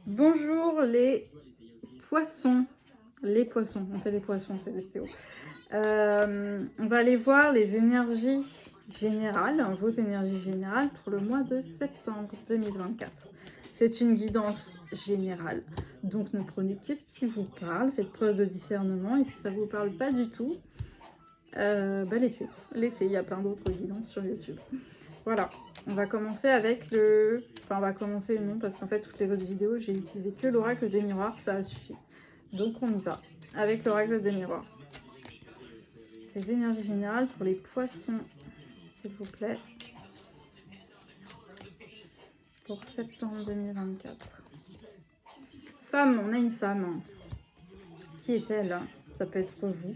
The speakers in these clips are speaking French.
Bonjour les poissons. Les poissons, on fait les poissons, c'est Stéo. On va aller voir les énergies générales, vos énergies générales pour le mois de septembre 2024. C'est une guidance générale, donc ne prenez que ce qui vous parle, faites preuve de discernement et si ça ne vous parle pas du tout, laissez, il y a plein d'autres guidances sur YouTube. Voilà, on va commencer avec le... Enfin, on va commencer non, parce qu'en fait, toutes les autres vidéos, j'ai utilisé que l'oracle des miroirs, ça a suffi. Donc, on y va, avec l'oracle des miroirs. Les énergies générales pour les poissons, s'il vous plaît. Pour septembre 2024. Femme, on a une femme. Qui est-elle? Ça peut être vous.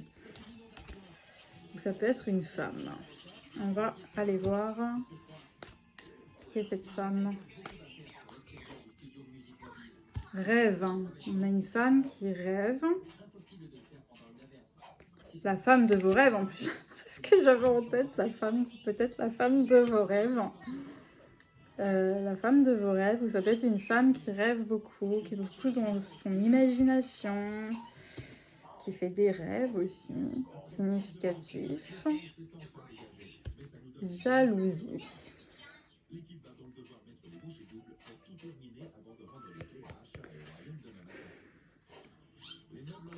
Ou ça peut être une femme. On va aller voir qui est cette femme. Rêve. On a une femme qui rêve. La femme de vos rêves en plus. C'est ce que j'avais en tête. La femme, c'est peut-être la femme de vos rêves. La femme de vos rêves, ou ça peut être une femme qui rêve beaucoup, qui est beaucoup dans son imagination, qui fait des rêves aussi, significatifs. Jalousie.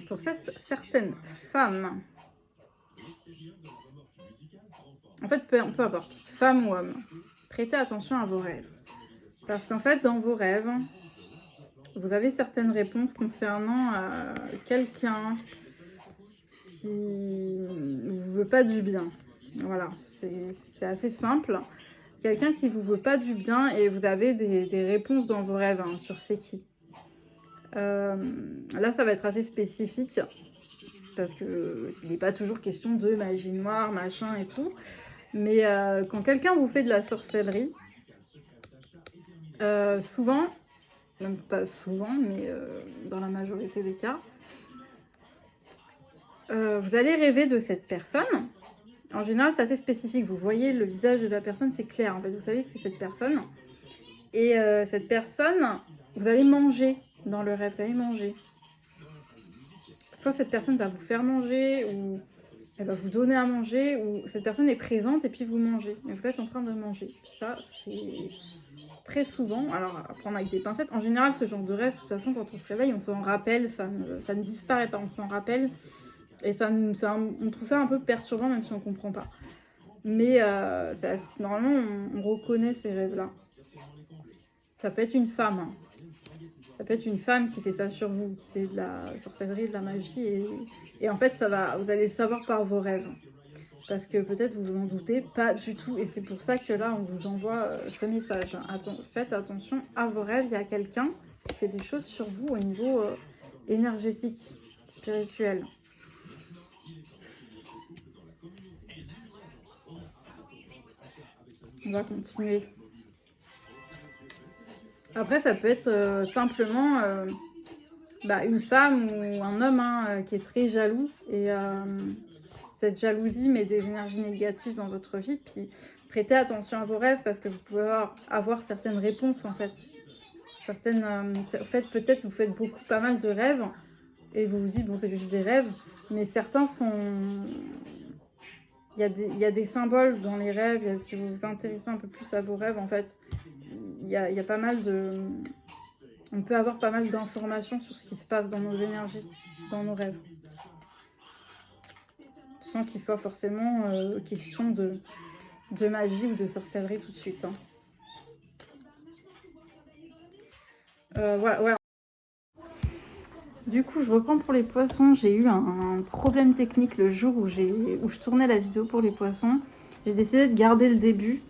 Pour certaines femmes, en fait, peu importe, femme ou homme, prêtez attention à vos rêves. Parce qu'en fait, dans vos rêves, vous avez certaines réponses concernant quelqu'un qui ne vous veut pas du bien. Voilà, c'est assez simple. Quelqu'un qui ne vous veut pas du bien et vous avez des réponses dans vos rêves sur c'est qui. Là, ça va être assez spécifique parce qu'il n'est pas toujours question de magie noire, machin et tout. Mais quand quelqu'un vous fait de la sorcellerie, souvent, même pas souvent, mais dans la majorité des cas, vous allez rêver de cette personne. En général, c'est assez spécifique. Vous voyez le visage de la personne, c'est clair. En fait, vous savez que c'est cette personne. Et cette personne, vous allez manger dans le rêve. Vous allez manger. Soit cette personne va vous faire manger, ou elle va vous donner à manger, ou cette personne est présente et puis vous mangez. Et vous êtes en train de manger. Ça, c'est très souvent. Alors, à prendre avec des pincettes. En général, ce genre de rêve, de toute façon, quand on se réveille, on s'en rappelle. Ça ne disparaît pas, on s'en rappelle. Et on trouve ça un peu perturbant, même si on ne comprend pas. Mais normalement, on reconnaît ces rêves-là. Ça peut être une femme. Hein. Ça peut être une femme qui fait ça sur vous, qui fait de la sorcellerie, de la magie. Et en fait, vous allez le savoir par vos rêves. Parce que peut-être vous en doutez pas du tout. Et c'est pour ça que là, on vous envoie ce message. Faites attention à vos rêves. Il y a quelqu'un qui fait des choses sur vous au niveau énergétique, spirituel. On va continuer. Après, ça peut être simplement une femme ou un homme qui est très jaloux. Et cette jalousie met des énergies négatives dans votre vie. Puis prêtez attention à vos rêves parce que vous pouvez avoir certaines réponses en fait. Peut-être vous faites pas mal de rêves. Et vous vous dites, bon, c'est juste des rêves. Mais certains sont... Il y a des symboles dans les rêves. Si vous vous intéressez un peu plus à vos rêves, en fait, il y a pas mal de... On peut avoir pas mal d'informations sur ce qui se passe dans nos énergies, dans nos rêves. Sans qu'il soit forcément question de magie ou de sorcellerie tout de suite. Hein. Voilà. Du coup, je reprends pour les poissons. J'ai eu un problème technique le jour où je tournais la vidéo pour les poissons. J'ai décidé de garder le début.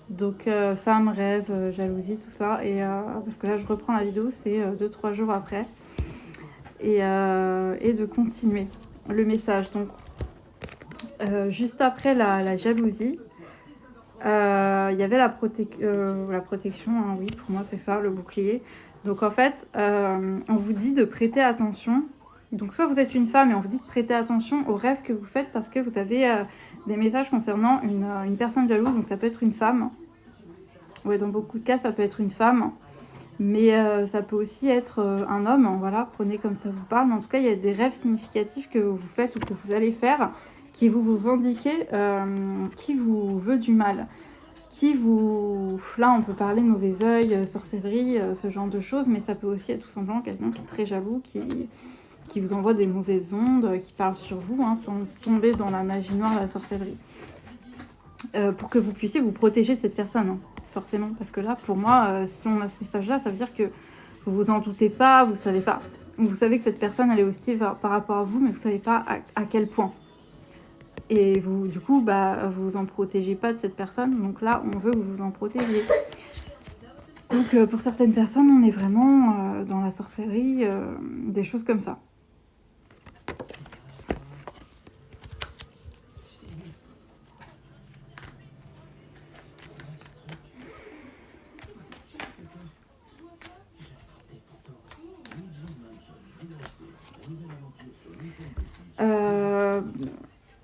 Donc, femme, rêve, jalousie, tout ça. Et parce que là, je reprends la vidéo, c'est 2-3 jours après. Et de continuer le message. Donc, juste après la jalousie, il y avait la protection. Hein, oui, pour moi, c'est ça, le bouclier. Donc en fait, on vous dit de prêter attention. Donc soit vous êtes une femme et on vous dit de prêter attention aux rêves que vous faites parce que vous avez des messages concernant une personne jalouse. Donc ça peut être une femme. Ouais, dans beaucoup de cas, ça peut être une femme. Mais ça peut aussi être un homme, hein, voilà, prenez comme ça vous parle. Mais en tout cas, il y a des rêves significatifs que vous faites ou que vous allez faire qui vous indiquer qui vous veut du mal. Qui vous... Là, on peut parler de mauvais œil, sorcellerie, ce genre de choses, mais ça peut aussi être tout simplement quelqu'un qui est très jaloux, qui vous envoie des mauvaises ondes, qui parle sur vous, hein, sans tomber dans la magie noire de la sorcellerie. Pour que vous puissiez vous protéger de cette personne, hein, forcément. Parce que là, pour moi, si on a ce message-là, ça veut dire que vous vous en doutez pas, vous savez pas. Vous savez que cette personne, elle est hostile par rapport à vous, mais vous savez pas à quel point. Et vous, du coup, vous en protégez pas de cette personne. Donc là, on veut que vous vous en protégiez. Donc pour certaines personnes, on est vraiment dans la sorcellerie, des choses comme ça.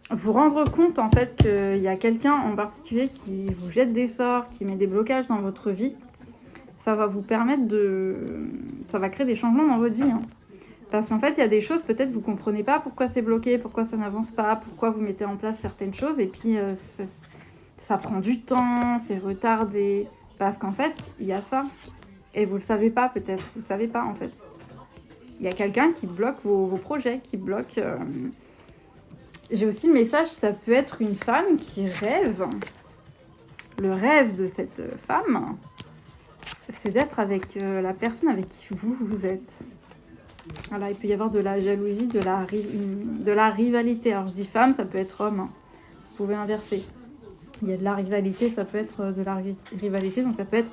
Vous rendre compte en fait qu'il y a quelqu'un en particulier qui vous jette des sorts, qui met des blocages dans votre vie, ça va vous permettre ça va créer des changements dans votre vie. Hein. Parce qu'en fait, il y a des choses, peut-être vous comprenez pas pourquoi c'est bloqué, pourquoi ça n'avance pas, pourquoi vous mettez en place certaines choses, et puis ça prend du temps, c'est retardé. Parce qu'en fait, il y a ça. Et vous le savez pas peut-être, vous le savez pas en fait. Il y a quelqu'un qui bloque vos projets, qui bloque... J'ai aussi le message, ça peut être une femme qui rêve. Le rêve de cette femme, c'est d'être avec la personne avec qui vous êtes. Voilà, il peut y avoir de la jalousie, de la rivalité. Alors je dis femme, ça peut être homme. Hein. Vous pouvez inverser. Il y a de la rivalité, ça peut être de la rivalité, donc ça peut être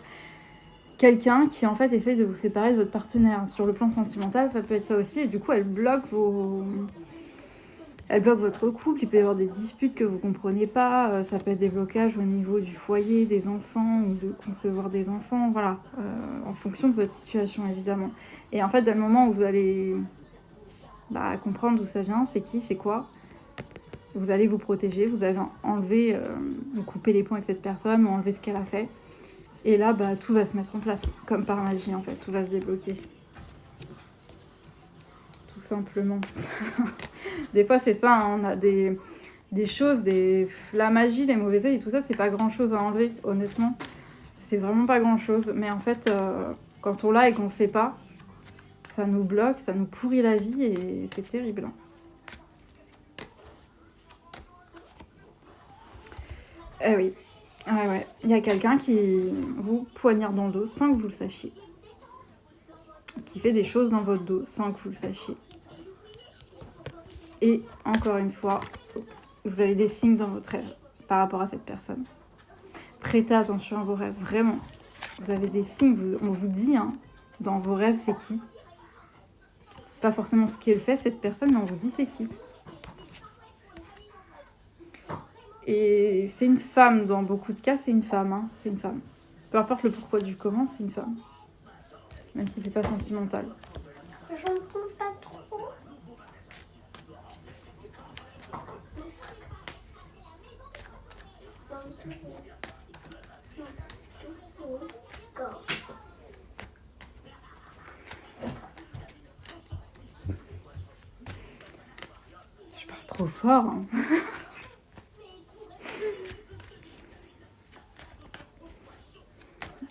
quelqu'un qui en fait essaye de vous séparer de votre partenaire. Sur le plan sentimental, ça peut être ça aussi, et du coup elle bloque votre couple, il peut y avoir des disputes que vous ne comprenez pas, ça peut être des blocages au niveau du foyer, des enfants, ou de concevoir des enfants, voilà, en fonction de votre situation évidemment. Et en fait, dès le moment où vous allez comprendre d'où ça vient, c'est qui, c'est quoi, vous allez vous protéger, vous allez enlever, vous couper les ponts avec cette personne, ou enlever ce qu'elle a fait. Et là, tout va se mettre en place, comme par magie en fait, tout va se débloquer. Tout simplement. Des fois, c'est ça, hein, on a des choses, la magie, les mauvais œils et tout ça, c'est pas grand chose à enlever, honnêtement. C'est vraiment pas grand chose. Mais en fait, quand on l'a et qu'on sait pas, ça nous bloque, ça nous pourrit la vie et c'est terrible. Oui, ouais. Il y a quelqu'un qui vous poignarde dans le dos sans que vous le sachiez. Qui fait des choses dans votre dos sans que vous le sachiez. Et encore une fois, vous avez des signes dans votre rêve par rapport à cette personne. Prêtez attention à vos rêves, vraiment. Vous avez des signes, on vous dit, hein, dans vos rêves, c'est qui. Pas forcément ce qu'elle fait, cette personne, mais on vous dit c'est qui. Et c'est une femme, dans beaucoup de cas, c'est une femme. Hein, c'est une femme. Peu importe le pourquoi du comment, c'est une femme. Même si c'est pas sentimental. J'entends pas trop. Je parle trop fort. Hein.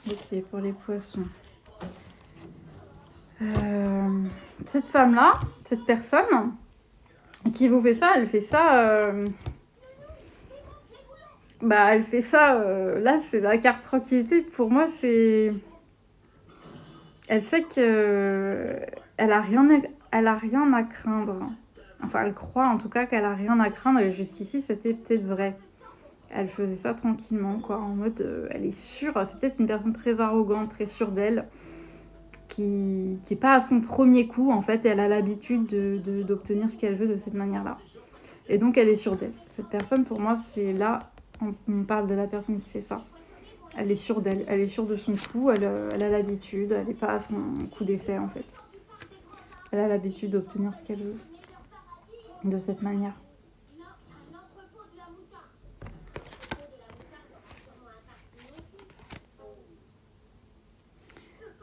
Ok, pour les poissons. Cette femme-là, cette personne qui vous fait ça, elle fait ça... elle fait ça... là, c'est la carte tranquillité. Pour moi, c'est... Elle sait que... Elle a rien à craindre. Enfin, elle croit en tout cas qu'elle a rien à craindre. Et jusqu'ici, c'était peut-être vrai. Elle faisait ça tranquillement, quoi. En mode, elle est sûre. C'est peut-être une personne très arrogante, très sûre d'elle. Qui n'est pas à son premier coup, en fait, elle a l'habitude d'obtenir ce qu'elle veut de cette manière-là. Et donc, elle est sûre d'elle. Cette personne, pour moi, c'est là, on parle de la personne qui fait ça. Elle est sûre d'elle, elle est sûre de son coup, elle a l'habitude, elle n'est pas à son coup d'essai, en fait. Elle a l'habitude d'obtenir ce qu'elle veut de cette manière.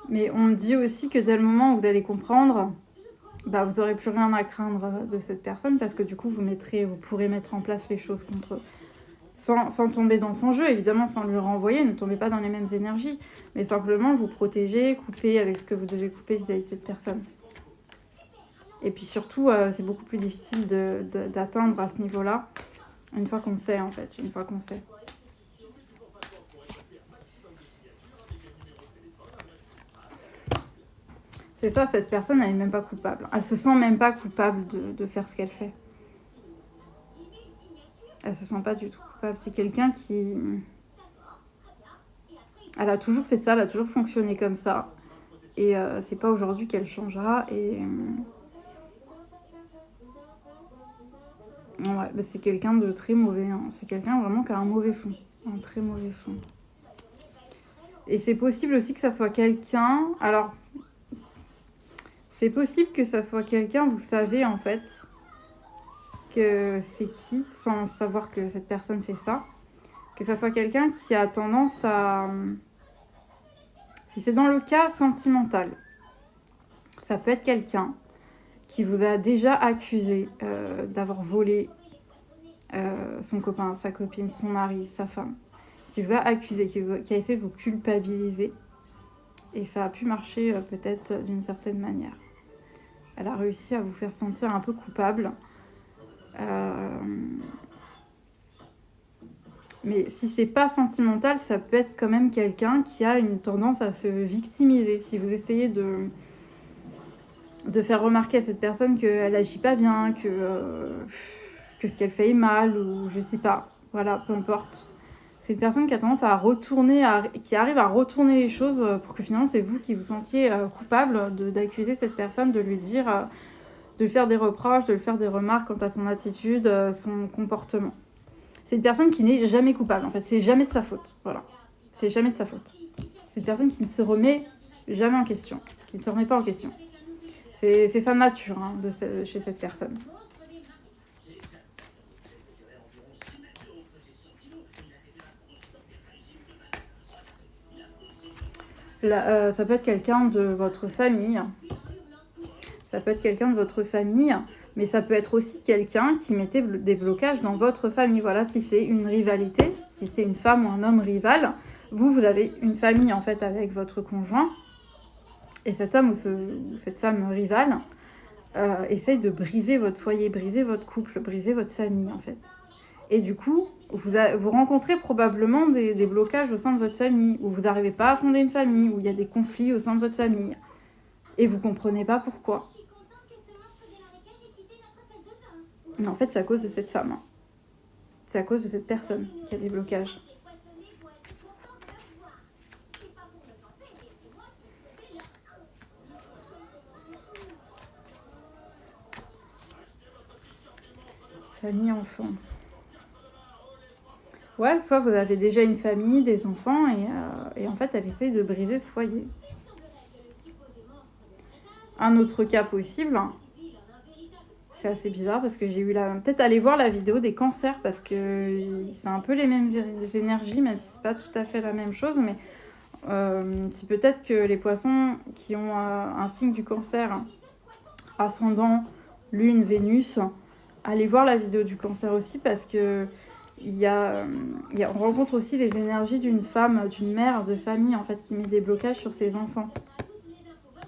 Mais on me dit aussi que dès le moment où vous allez comprendre, bah, vous n'aurez plus rien à craindre de cette personne parce que du coup, vous pourrez mettre en place les choses contre eux. Sans tomber dans son jeu, évidemment, sans lui renvoyer, ne tombez pas dans les mêmes énergies, mais simplement vous protéger, couper avec ce que vous devez couper vis-à-vis de cette personne. Et puis surtout, c'est beaucoup plus difficile d'atteindre à ce niveau-là, une fois qu'on sait en fait, une fois qu'on sait. C'est ça, cette personne, elle n'est même pas coupable. Elle se sent même pas coupable de faire ce qu'elle fait. Elle se sent pas du tout coupable. C'est quelqu'un qui... Elle a toujours fait ça, elle a toujours fonctionné comme ça. Et c'est pas aujourd'hui qu'elle changera. Et... ouais, bah c'est quelqu'un de très mauvais. Hein. C'est quelqu'un vraiment qui a un mauvais fond. Un très mauvais fond. Et c'est possible aussi que ça soit quelqu'un... Alors, c'est possible que ça soit quelqu'un, vous savez en fait, que c'est qui, sans savoir que cette personne fait ça. Que ça soit quelqu'un qui a tendance à... Si c'est dans le cas sentimental, ça peut être quelqu'un qui vous a déjà accusé d'avoir volé son copain, sa copine, son mari, sa femme. Qui vous a accusé, qui a essayé de vous culpabiliser. Et ça a pu marcher peut-être d'une certaine manière. Elle a réussi à vous faire sentir un peu coupable. Mais si c'est pas sentimental, ça peut être quand même quelqu'un qui a une tendance à se victimiser. Si vous essayez de faire remarquer à cette personne qu'elle agit pas bien, que ce qu'elle fait est mal, ou je sais pas. Voilà, peu importe. C'est une personne qui a tendance à qui arrive à retourner les choses pour que finalement c'est vous qui vous sentiez coupable d'accuser cette personne, de lui dire, de lui faire des reproches, de lui faire des remarques quant à son attitude, son comportement. C'est une personne qui n'est jamais coupable, en fait. C'est jamais de sa faute. Voilà. C'est jamais de sa faute. C'est une personne qui ne se remet jamais en question. Qui ne se remet pas en question. C'est sa nature hein, chez cette personne. Là, ça peut être quelqu'un de votre famille. Ça peut être quelqu'un de votre famille. Mais ça peut être aussi quelqu'un qui mettait des blocages dans votre famille. Voilà, si c'est une rivalité, si c'est une femme ou un homme rival, vous avez une famille en fait avec votre conjoint. Et cet homme ou cette femme rivale essaye de briser votre foyer, briser votre couple, briser votre famille en fait. Et du coup, vous rencontrez probablement des blocages au sein de votre famille, où vous n'arrivez pas à fonder une famille, où il y a des conflits au sein de votre famille. Et vous ne comprenez pas pourquoi. Mais en fait, c'est à cause de cette femme. Hein. C'est à cause de cette personne qui a des blocages. Famille, enfant. Ouais, soit vous avez déjà une famille, des enfants, et en fait, elle essaye de briser ce foyer. Un autre cas possible, c'est assez bizarre parce que j'ai eu peut-être aller voir la vidéo des cancers parce que c'est un peu les mêmes énergies, même si c'est pas tout à fait la même chose, mais c'est peut-être que les poissons qui ont un signe du cancer, ascendant, lune, Vénus, allez voir la vidéo du cancer aussi parce que on rencontre aussi les énergies d'une femme, d'une mère de famille en fait qui met des blocages sur ses enfants.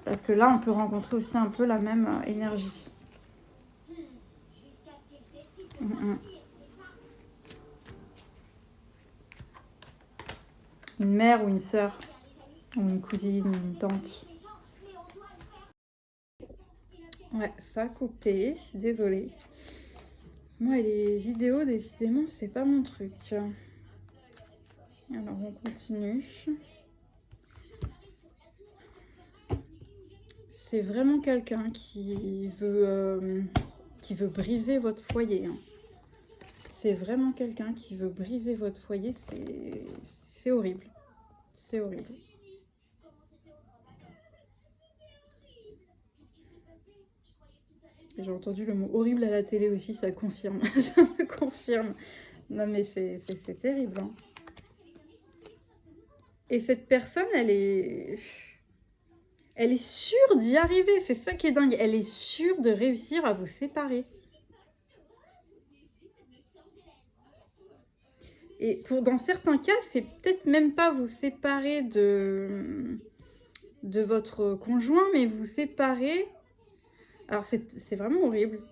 Parce que là, on peut rencontrer aussi un peu la même énergie. Une mère ou une sœur, ou une cousine, ou une tante. Ouais, ça a coupé, désolée. Moi, les vidéos, décidément, c'est pas mon truc. Alors, on continue. C'est vraiment quelqu'un qui veut briser votre foyer. Hein. C'est vraiment quelqu'un qui veut briser votre foyer. C'est horrible. C'est horrible. J'ai entendu le mot horrible à la télé aussi, ça confirme. Ça me confirme. Non mais c'est terrible. Hein. Et cette personne, elle est... Elle est sûre d'y arriver, c'est ça qui est dingue. Elle est sûre de réussir à vous séparer. Et dans certains cas, c'est peut-être même pas vous séparer de votre conjoint, mais vous séparer... Alors c'est vraiment horrible,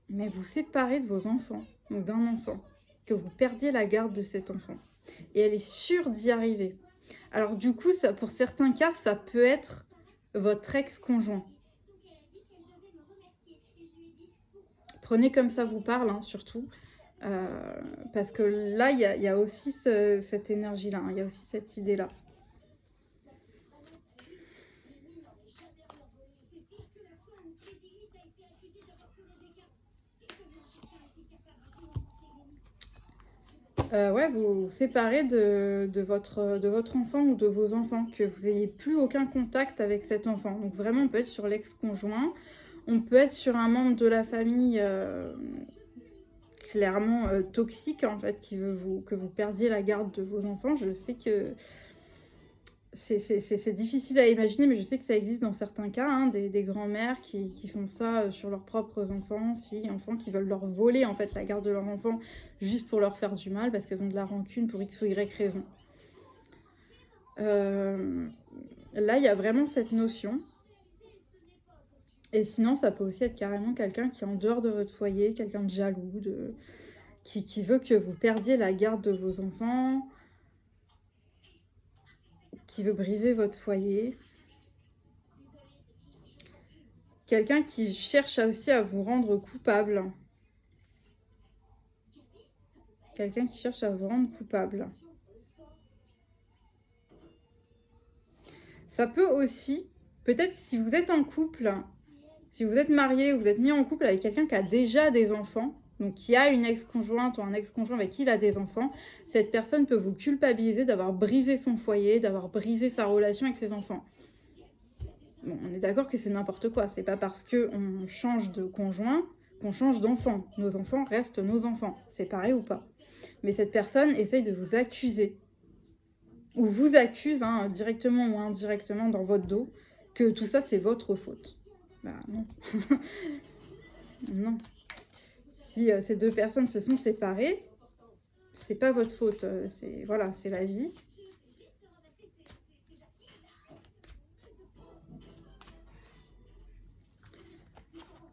mais vous séparer de vos enfants, ou d'un enfant, que vous perdiez la garde de cet enfant. Et elle est sûre d'y arriver. Alors du coup, ça, pour certains cas, ça peut être votre ex-conjoint. Prenez comme ça vous parle, hein, surtout. Parce que là, il y a aussi cette énergie-là, hein, il y a aussi cette idée-là. Ouais, vous séparez de votre enfant ou de vos enfants, que vous n'ayez plus aucun contact avec cet enfant. Donc vraiment, on peut être sur l'ex-conjoint, on peut être sur un membre de la famille clairement toxique, en fait, qui veut que vous perdiez la garde de vos enfants. Je sais que c'est difficile à imaginer, mais je sais que ça existe dans certains cas, hein, des grands-mères qui font ça sur leurs propres enfants, filles, enfants, qui veulent leur voler en fait la garde de leur enfant juste pour leur faire du mal parce qu'elles ont de la rancune pour X ou Y raison. Là, il y a vraiment cette notion. Et sinon, ça peut aussi être carrément quelqu'un qui est en dehors de votre foyer, quelqu'un de jaloux, qui veut que vous perdiez la garde de vos enfants, qui veut briser votre foyer. Quelqu'un qui cherche aussi à vous rendre coupable. Quelqu'un qui cherche à vous rendre coupable. Ça peut aussi, peut-être si vous êtes en couple, si vous êtes marié ou vous êtes mis en couple avec quelqu'un qui a déjà des enfants, donc qui a une ex-conjointe ou un ex-conjoint avec qui il a des enfants, cette personne peut vous culpabiliser d'avoir brisé son foyer, d'avoir brisé sa relation avec ses enfants. Bon, on est d'accord que c'est n'importe quoi. C'est pas parce qu'on change de conjoint qu'on change d'enfant. Nos enfants restent nos enfants, séparés ou pas. Mais cette personne essaye de vous accuser, ou vous accuse, hein, directement ou indirectement dans votre dos, que tout ça c'est votre faute. Bah non. Non. Si ces deux personnes se sont séparées, c'est pas votre faute. Voilà, c'est la vie.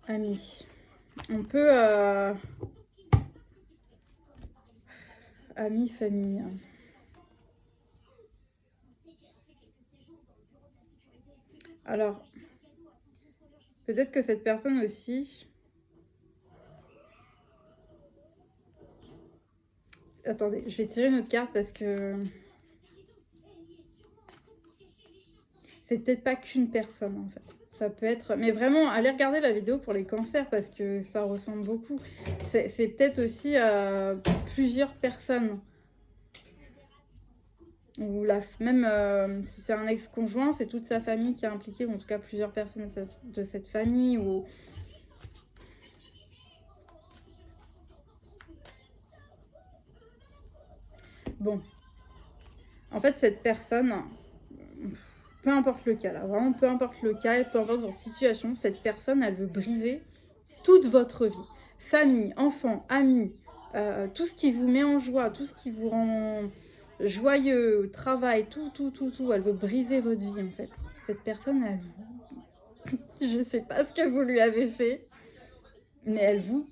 Amis. On peut... Amis, famille. Alors, peut-être que cette personne aussi... Attendez, je vais tirer une autre carte parce que... C'est peut-être pas qu'une personne, en fait. Ça peut être... Mais vraiment, allez regarder la vidéo pour les cancers parce que ça ressemble beaucoup. C'est peut-être aussi plusieurs personnes. Ou même si c'est un ex-conjoint, c'est toute sa famille qui est impliquée, ou en tout cas plusieurs personnes de cette famille. Ou... Bon. En fait, cette personne... Peu importe le cas, là, vraiment peu importe le cas, peu importe votre situation, cette personne, elle veut briser toute votre vie. Famille, enfants, amis, tout ce qui vous met en joie, tout ce qui vous rend joyeux, travail, tout. Elle veut briser votre vie, en fait. Cette personne, elle vous... Je sais pas ce que vous lui avez fait, mais elle vous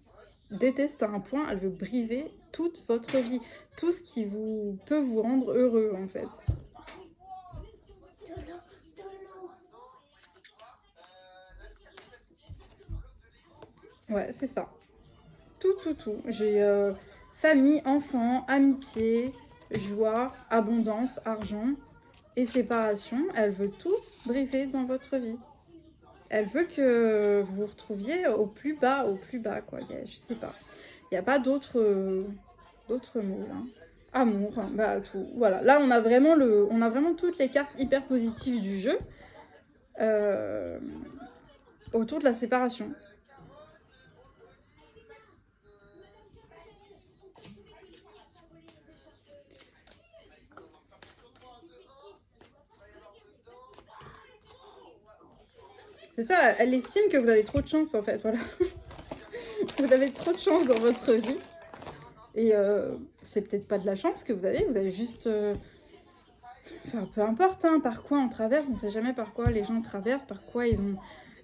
déteste à un point, elle veut briser toute votre vie. Tout ce qui peut vous rendre heureux, en fait. Ouais, c'est ça. Tout. J'ai famille, enfants, amitié, joie, abondance, argent et séparation. Elle veut tout briser dans votre vie. Elle veut que vous vous retrouviez au plus bas, quoi. Je sais pas. Il n'y a pas d'autres mots, là. Amour, bah tout. Voilà. Là, on a vraiment toutes les cartes hyper positives du jeu autour de la séparation. C'est ça, elle estime que vous avez trop de chance en fait, voilà. Vous avez trop de chance dans votre vie. Et c'est peut-être pas de la chance que vous avez juste... Enfin, peu importe hein, par quoi on traverse, on ne sait jamais par quoi les gens traversent, par quoi ils ont...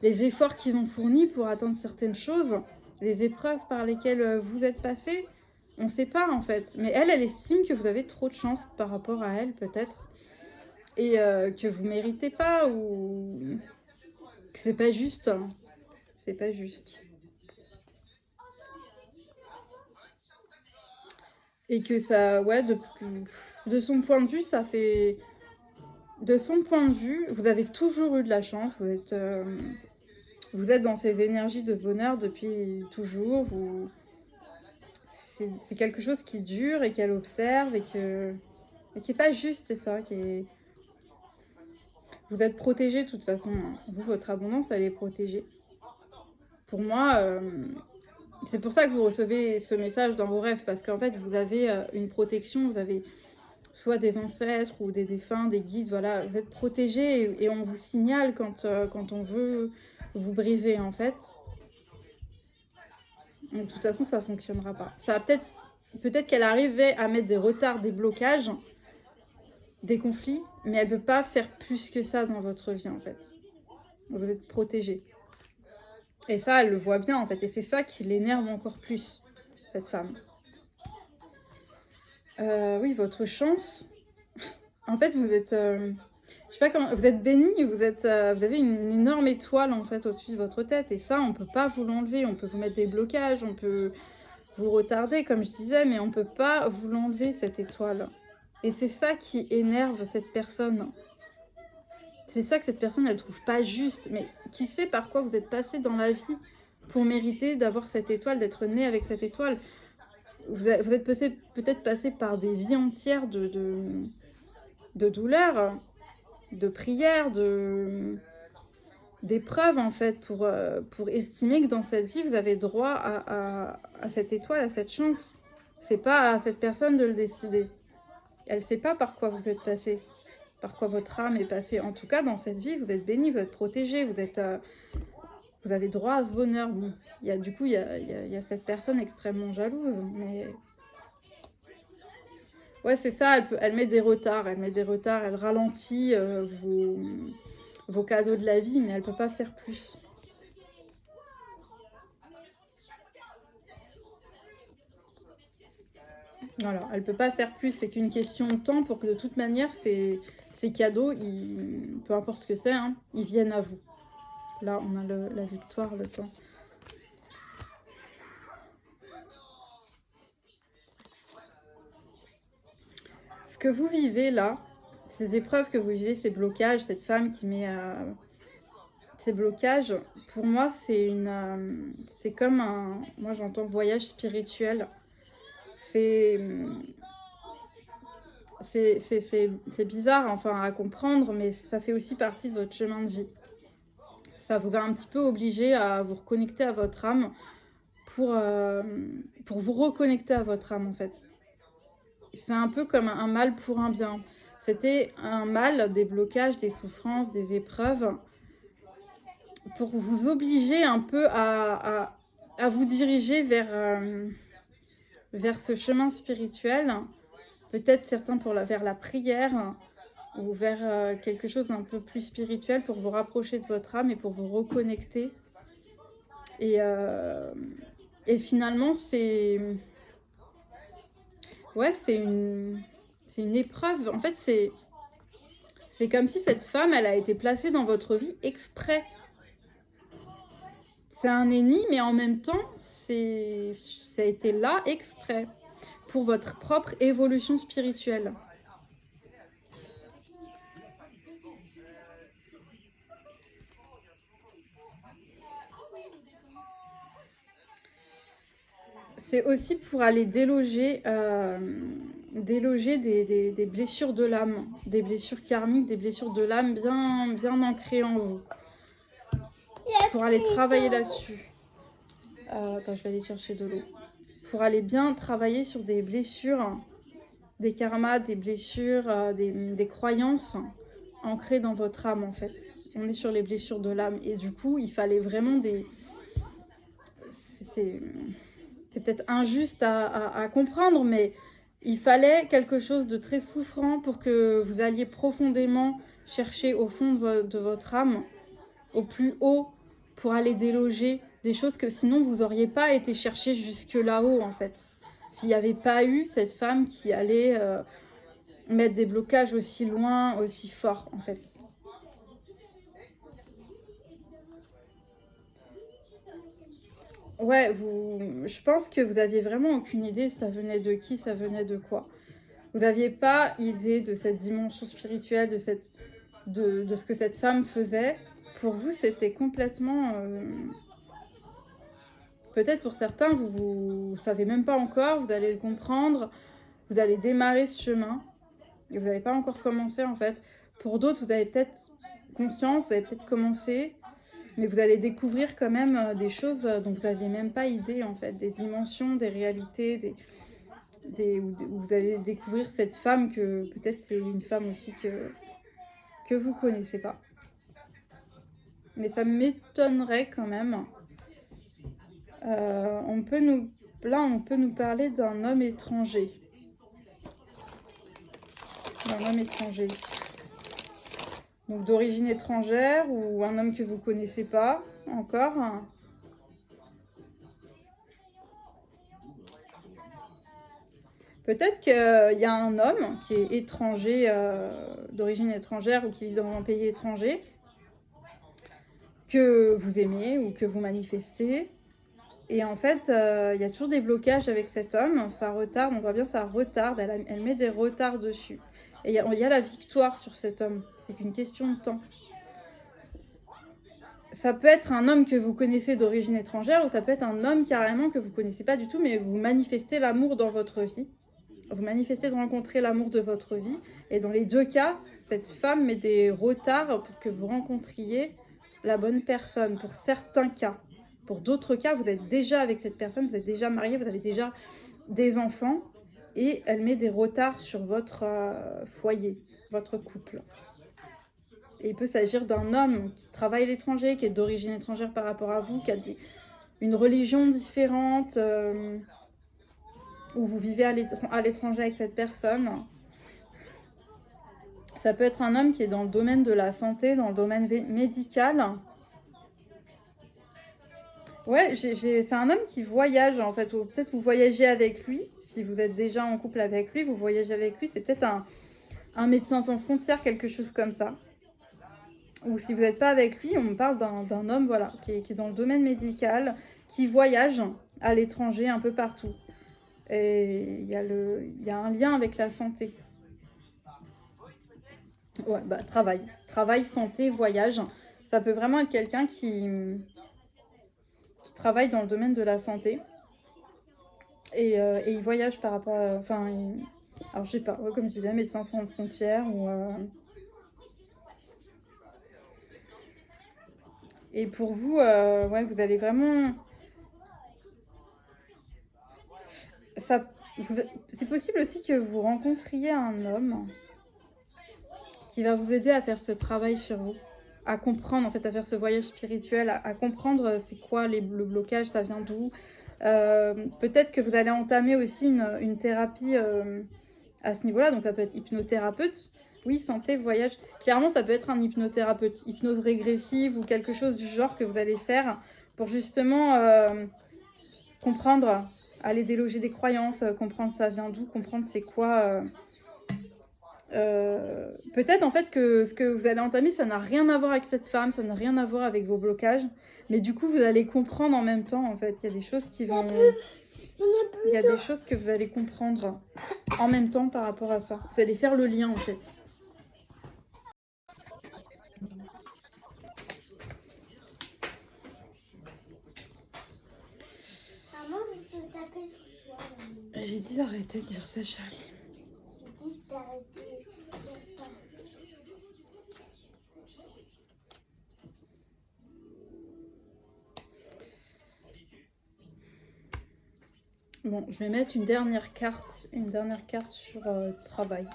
Les efforts qu'ils ont fournis pour atteindre certaines choses, les épreuves par lesquelles vous êtes passé, on ne sait pas en fait. Mais elle estime que vous avez trop de chance par rapport à elle peut-être. Et que vous méritez pas ou que c'est pas juste. C'est pas juste. Et que ça, ouais, de son point de vue, ça fait... De son point de vue, vous avez toujours eu de la chance. Vous êtes dans ces énergies de bonheur depuis toujours. C'est quelque chose qui dure et qu'elle observe et qui est pas juste, c'est ça. Vous êtes protégé de toute façon. Vous, votre abondance, elle est protégée. Pour moi, c'est pour ça que vous recevez ce message dans vos rêves, parce qu'en fait, vous avez une protection, vous avez soit des ancêtres ou des défunts, des guides, voilà, vous êtes protégé et on vous signale quand on veut vous briser, en fait. Donc, de toute façon, ça ne fonctionnera pas. Ça peut-être qu'elle arrivait à mettre des retards, des blocages, des conflits, mais elle ne peut pas faire plus que ça dans votre vie, en fait. Vous êtes protégé. Et ça, elle le voit bien, en fait. Et c'est ça qui l'énerve encore plus, cette femme. Oui, votre chance. En fait, vous êtes... je sais pas comment... Vous êtes béni, vous avez une énorme étoile, en fait, au-dessus de votre tête. Et ça, on ne peut pas vous l'enlever. On peut vous mettre des blocages, on peut vous retarder, comme je disais, mais on ne peut pas vous l'enlever, cette étoile. Et c'est ça qui énerve cette personne. C'est ça que cette personne, elle trouve pas juste. Mais qui sait par quoi vous êtes passé dans la vie pour mériter d'avoir cette étoile, d'être né avec cette étoile. Vous êtes peut-être passé par des vies entières de douleurs, de prières, d'épreuves en fait, pour estimer que dans cette vie, vous avez droit à cette étoile, à cette chance. C'est pas à cette personne de le décider. Elle sait pas par quoi vous êtes passé. Par quoi votre âme est passée. En tout cas, dans cette vie, vous êtes béni, vous êtes protégé, vous avez droit à ce bonheur. Bon, il y a cette personne extrêmement jalouse, mais... Ouais, c'est ça, elle met des retards, elle ralentit vos cadeaux de la vie, mais elle ne peut pas faire plus. Voilà, elle ne peut pas faire plus, c'est qu'une question de temps pour que de toute manière, ces cadeaux, peu importe ce que c'est, hein, ils viennent à vous. Là, on a la victoire, le temps. Ce que vous vivez là, ces épreuves que vous vivez, ces blocages, cette femme qui met ces blocages, pour moi, c'est comme moi j'entends voyage spirituel. C'est bizarre enfin à comprendre, mais ça fait aussi partie de votre chemin de vie. Ça vous a un petit peu obligé à vous reconnecter à votre âme pour vous reconnecter à votre âme en fait. C'est un peu comme un mal pour un bien. C'était un mal, des blocages, des souffrances, des épreuves, pour vous obliger un peu à vous diriger vers ce chemin spirituel. Peut-être certains vers la prière ou vers quelque chose d'un peu plus spirituel pour vous rapprocher de votre âme et pour vous reconnecter. Et finalement, c'est une épreuve. En fait, c'est comme si cette femme, elle a été placée dans votre vie exprès. C'est un ennemi, mais en même temps, ça a été là exprès pour votre propre évolution spirituelle. C'est aussi pour aller déloger des blessures de l'âme, des blessures karmiques, des blessures de l'âme bien ancrées en vous. Pour aller travailler là-dessus. Attends, je vais aller chercher de l'eau. Pour aller bien travailler sur des blessures, des karmas, des blessures, des croyances ancrées dans votre âme en fait. On est sur les blessures de l'âme. Et du coup, il fallait vraiment des... C'est peut-être injuste à comprendre, mais il fallait quelque chose de très souffrant pour que vous alliez profondément chercher au fond de votre âme, au plus haut, pour aller déloger des choses que sinon vous n'auriez pas été chercher jusque là-haut, en fait. S'il n'y avait pas eu cette femme qui allait mettre des blocages aussi loin, aussi forts, en fait. Ouais, je pense que vous aviez vraiment aucune idée ça venait de qui, ça venait de quoi. Vous n'aviez pas idée de cette dimension spirituelle, de ce que cette femme faisait. Pour vous, c'était complètement... Peut-être pour certains, vous ne savez même pas encore, vous allez le comprendre, vous allez démarrer ce chemin. Et vous n'avez pas encore commencé, en fait. Pour d'autres, vous avez peut-être conscience, vous avez peut-être commencé, mais vous allez découvrir quand même des choses dont vous n'aviez même pas idée, en fait. Des dimensions, des réalités, où vous allez découvrir cette femme que peut-être c'est une femme aussi que vous ne connaissez pas. Mais ça m'étonnerait quand même. Là, on peut nous parler d'un homme étranger. D'un homme étranger. Donc d'origine étrangère ou un homme que vous ne connaissez pas encore. Peut-être qu'il y a un homme qui est étranger, d'origine étrangère ou qui vit dans un pays étranger, que vous aimez ou que vous manifestez. Et en fait, il y a toujours des blocages avec cet homme. Ça retarde, on voit bien, ça retarde. Elle met des retards dessus. Et il y a la victoire sur cet homme. C'est qu'une question de temps. Ça peut être un homme que vous connaissez d'origine étrangère ou ça peut être un homme carrément que vous ne connaissez pas du tout, mais vous manifestez l'amour dans votre vie. Vous manifestez de rencontrer l'amour de votre vie. Et dans les deux cas, cette femme met des retards pour que vous rencontriez la bonne personne, pour certains cas. Pour d'autres cas, vous êtes déjà avec cette personne, vous êtes déjà marié, vous avez déjà des enfants. Et elle met des retards sur votre foyer, votre couple. Et il peut s'agir d'un homme qui travaille à l'étranger, qui est d'origine étrangère par rapport à vous, qui a une religion différente, où vous vivez à l'étranger avec cette personne. Ça peut être un homme qui est dans le domaine de la santé, dans le domaine médical. Ouais, c'est un homme qui voyage en fait, ou peut-être vous voyagez avec lui. Si vous êtes déjà en couple avec lui, vous voyagez avec lui. C'est peut-être un médecin sans frontières, quelque chose comme ça. Ou si vous n'êtes pas avec lui, on parle d'un homme voilà, qui est dans le domaine médical, qui voyage à l'étranger un peu partout. Et il y a un lien avec la santé. Ouais, bah travail, santé, voyage. Ça peut vraiment être quelqu'un qui travaille dans le domaine de la santé. Et il voyage par rapport à... alors je sais pas, ouais, comme je disais, Médecins sans frontières ou... Et pour vous, ouais, vous allez vraiment... C'est possible aussi que vous rencontriez un homme qui va vous aider à faire ce travail sur vous, à comprendre, en fait, à faire ce voyage spirituel, à comprendre c'est quoi le blocage, ça vient d'où. Peut-être que vous allez entamer aussi une thérapie à ce niveau-là, donc ça peut être hypnothérapeute. Oui, santé, voyage. Clairement, ça peut être un hypnothérapeute, hypnose régressive ou quelque chose du genre que vous allez faire pour justement comprendre, aller déloger des croyances, comprendre ça vient d'où, comprendre c'est quoi... peut-être en fait que ce que vous allez entamer, ça n'a rien à voir avec cette femme, ça n'a rien à voir avec vos blocages, mais du coup vous allez comprendre en même temps en fait, il y a des choses qui vont... Il y a des choses que vous allez comprendre en même temps par rapport à ça. Vous allez faire le lien en fait. Maman, je te tapais sur toi. J'ai dit d'arrêter de dire ça, Charlie. J'ai dit d'arrêter de dire ça. Bon, je vais mettre une dernière carte sur travail.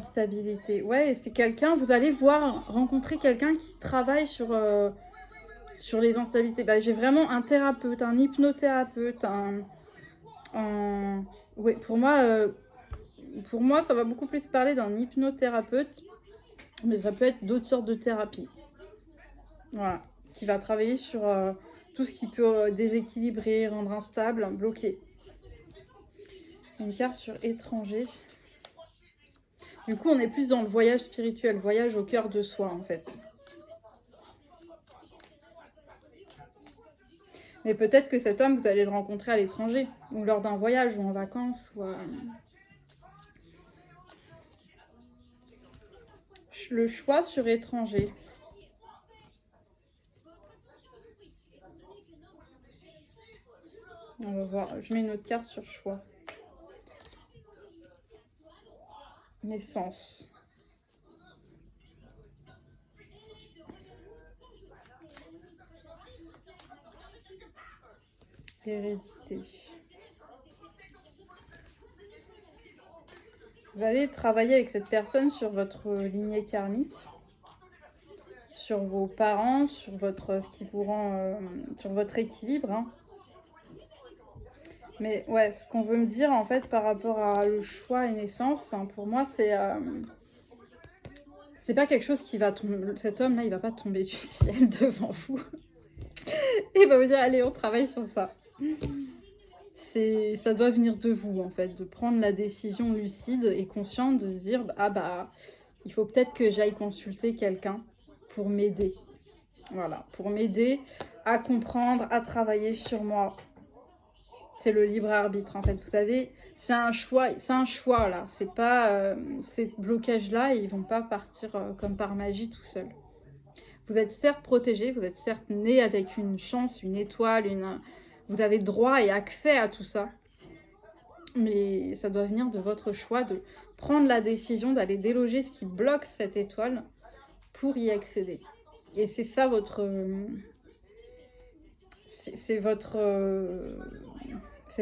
Instabilité. Ouais, c'est quelqu'un, vous allez rencontrer quelqu'un qui travaille sur les instabilités. Bah, j'ai vraiment un thérapeute, un hypnothérapeute, ouais, pour moi, ça va beaucoup plus parler d'un hypnothérapeute, mais ça peut être d'autres sortes de thérapies. Voilà, qui va travailler sur tout ce qui peut déséquilibrer, rendre instable, bloquer. Une carte sur étranger. Du coup, on est plus dans le voyage spirituel, voyage au cœur de soi, en fait. Mais peut-être que cet homme, vous allez le rencontrer à l'étranger, ou lors d'un voyage, ou en vacances, ou... Le choix sur étranger. On va voir. Je mets une autre carte sur choix. Naissance. Hérédité. Vous allez travailler avec cette personne sur votre lignée karmique, sur vos parents, sur ce qui vous rend, sur votre équilibre. Hein. Mais ouais, ce qu'on veut me dire en fait par rapport à le choix et naissance, hein, pour moi c'est pas quelque chose qui va tomber. Cet homme-là, il va pas tomber du ciel devant vous. Et il va vous dire allez, on travaille sur ça. Ça doit venir de vous en fait, de prendre la décision lucide et consciente de se dire ah bah il faut peut-être que j'aille consulter quelqu'un pour m'aider. Voilà, pour m'aider à comprendre, à travailler sur moi. C'est le libre arbitre en fait, vous savez, c'est un choix là, c'est pas ces blocages là, ils vont pas partir comme par magie tout seuls. Vous êtes certes protégé, vous êtes certes né avec une chance, une étoile, vous avez droit et accès à tout ça. Mais ça doit venir de votre choix de prendre la décision d'aller déloger ce qui bloque cette étoile pour y accéder. Et c'est ça votre... C'est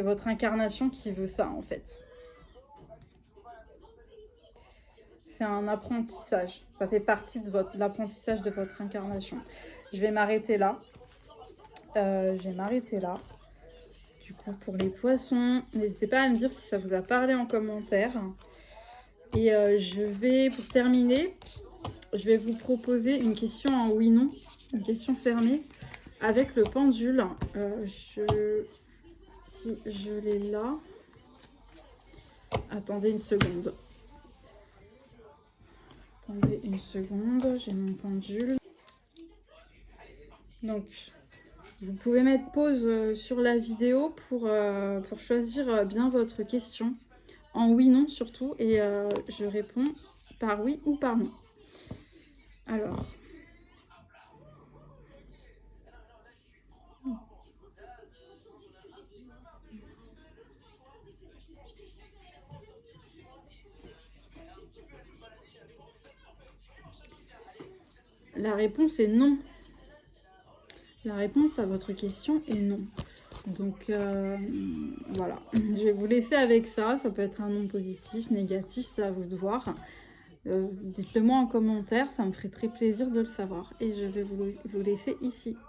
votre incarnation qui veut ça en fait. C'est un apprentissage. Ça fait partie de l'apprentissage de votre incarnation. Je vais m'arrêter là. Du coup, pour les poissons, n'hésitez pas à me dire si ça vous a parlé en commentaire. Et je vais, pour terminer, je vais vous proposer une question en oui-non, une question fermée, avec le pendule. Si je l'ai là. Attendez une seconde. J'ai mon pendule. Donc, vous pouvez mettre pause sur la vidéo pour choisir bien votre question. En oui-non surtout. Et je réponds par oui ou par non. Alors. La réponse est non. La réponse à votre question est non. Donc, voilà. Je vais vous laisser avec ça. Ça peut être un non positif, négatif, c'est à vous de voir. Dites-le moi en commentaire, ça me ferait très plaisir de le savoir. Et je vais vous laisser ici.